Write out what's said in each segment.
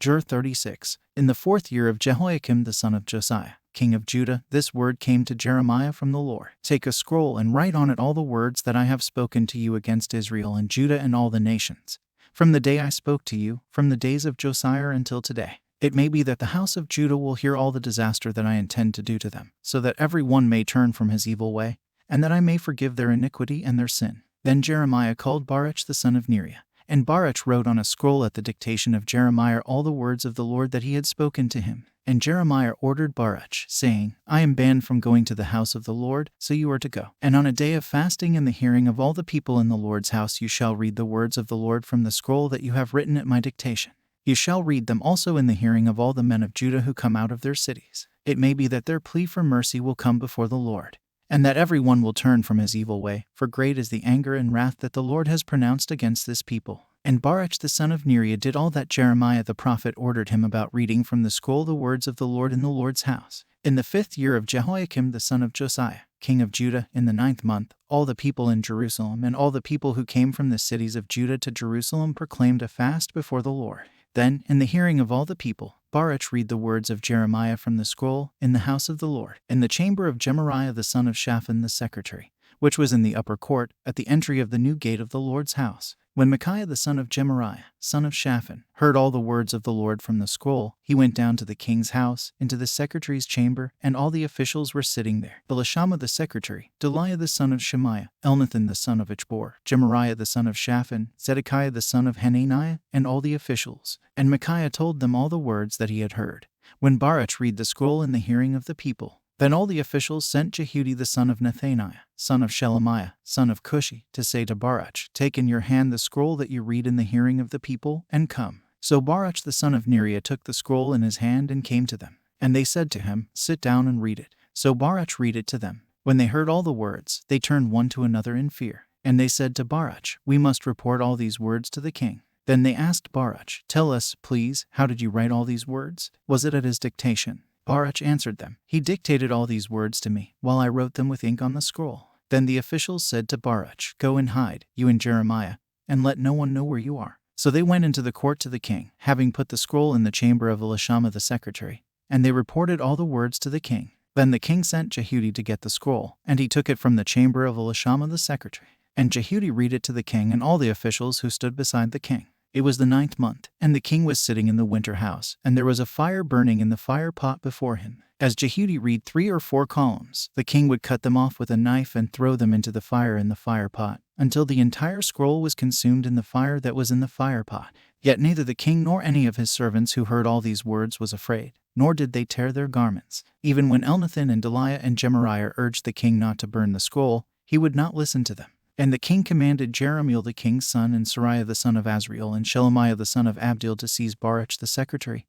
Jer 36. In the 4th year of Jehoiakim the son of Josiah, king of Judah, this word came to Jeremiah from the Lord. Take a scroll and write on it all the words that I have spoken to you against Israel and Judah and all the nations, from the day I spoke to you, from the days of Josiah until today. It may be that the house of Judah will hear all the disaster that I intend to do to them, so that every one may turn from his evil way, and that I may forgive their iniquity and their sin. Then Jeremiah called Baruch the son of Neriah, and Baruch wrote on a scroll at the dictation of Jeremiah all the words of the Lord that he had spoken to him. And Jeremiah ordered Baruch, saying, I am banned from going to the house of the Lord, so you are to go. And on a day of fasting in the hearing of all the people in the Lord's house you shall read the words of the Lord from the scroll that you have written at my dictation. You shall read them also in the hearing of all the men of Judah who come out of their cities. It may be that their plea for mercy will come before the Lord, and that every one will turn from his evil way, for great is the anger and wrath that the Lord has pronounced against this people. And Baruch the son of Neriah did all that Jeremiah the prophet ordered him about reading from the scroll the words of the Lord in the Lord's house. In the 5th year of Jehoiakim the son of Josiah, king of Judah, in the 9th month, all the people in Jerusalem and all the people who came from the cities of Judah to Jerusalem proclaimed a fast before the Lord. Then, in the hearing of all the people, Baruch read the words of Jeremiah from the scroll in the house of the Lord, in the chamber of Gemariah the son of Shaphan the secretary, which was in the upper court, at the entry of the new gate of the Lord's house. When Micaiah the son of Gemariah, son of Shaphan, heard all the words of the Lord from the scroll, he went down to the king's house, into the secretary's chamber, and all the officials were sitting there. Elishama the secretary, Delaiah the son of Shemaiah, Elnathan the son of Achbor, Gemariah the son of Shaphan, Zedekiah the son of Hananiah, and all the officials. And Micaiah told them all the words that he had heard. When Baruch read the scroll in the hearing of the people, then all the officials sent Jehudi the son of Nethaniah, son of Shelemiah, son of Cushi, to say to Baruch, Take in your hand the scroll that you read in the hearing of the people, and come. So Baruch the son of Neriah took the scroll in his hand and came to them. And they said to him, Sit down and read it. So Baruch read it to them. When they heard all the words, they turned one to another in fear. And they said to Baruch, We must report all these words to the king. Then they asked Baruch, Tell us, please, how did you write all these words? Was it at his dictation? Baruch answered them, He dictated all these words to me, while I wrote them with ink on the scroll. Then the officials said to Baruch, Go and hide, you and Jeremiah, and let no one know where you are. So they went into the court to the king, having put the scroll in the chamber of Elishama the secretary, and they reported all the words to the king. Then the king sent Jehudi to get the scroll, and he took it from the chamber of Elishama the secretary. And Jehudi read it to the king and all the officials who stood beside the king. It was the 9th month, and the king was sitting in the winter house, and there was a fire burning in the fire pot before him. As Jehudi read 3 or 4 columns, the king would cut them off with a knife and throw them into the fire in the fire pot, until the entire scroll was consumed in the fire that was in the fire pot. Yet neither the king nor any of his servants who heard all these words was afraid, nor did they tear their garments. Even when Elnathan and Delaiah and Gemariah urged the king not to burn the scroll, he would not listen to them. And the king commanded Jerahmeel the king's son and Seraiah the son of Azriel and Shelemiah the son of Abdeel to seize Baruch the secretary,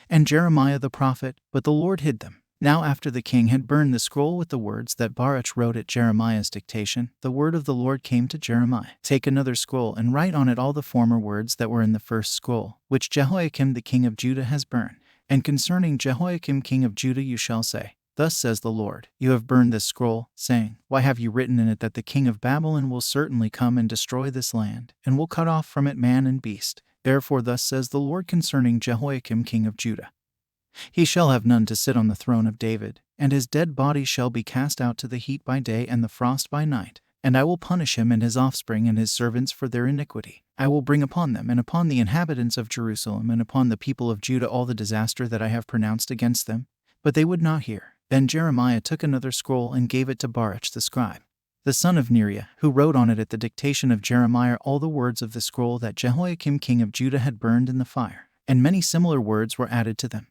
and Jeremiah the prophet, but the Lord hid them. Now after the king had burned the scroll with the words that Baruch wrote at Jeremiah's dictation, the word of the Lord came to Jeremiah. Take another scroll and write on it all the former words that were in the first scroll, which Jehoiakim the king of Judah has burned. And concerning Jehoiakim king of Judah you shall say, Thus says the Lord, You have burned this scroll, saying, Why have you written in it that the king of Babylon will certainly come and destroy this land, and will cut off from it man and beast? Therefore thus says the Lord concerning Jehoiakim king of Judah, He shall have none to sit on the throne of David, and his dead body shall be cast out to the heat by day and the frost by night. And I will punish him and his offspring and his servants for their iniquity. I will bring upon them and upon the inhabitants of Jerusalem and upon the people of Judah all the disaster that I have pronounced against them. But they would not hear. Then Jeremiah took another scroll and gave it to Baruch the scribe, the son of Neriah, who wrote on it at the dictation of Jeremiah all the words of the scroll that Jehoiakim king of Judah had burned in the fire. And many similar words were added to them.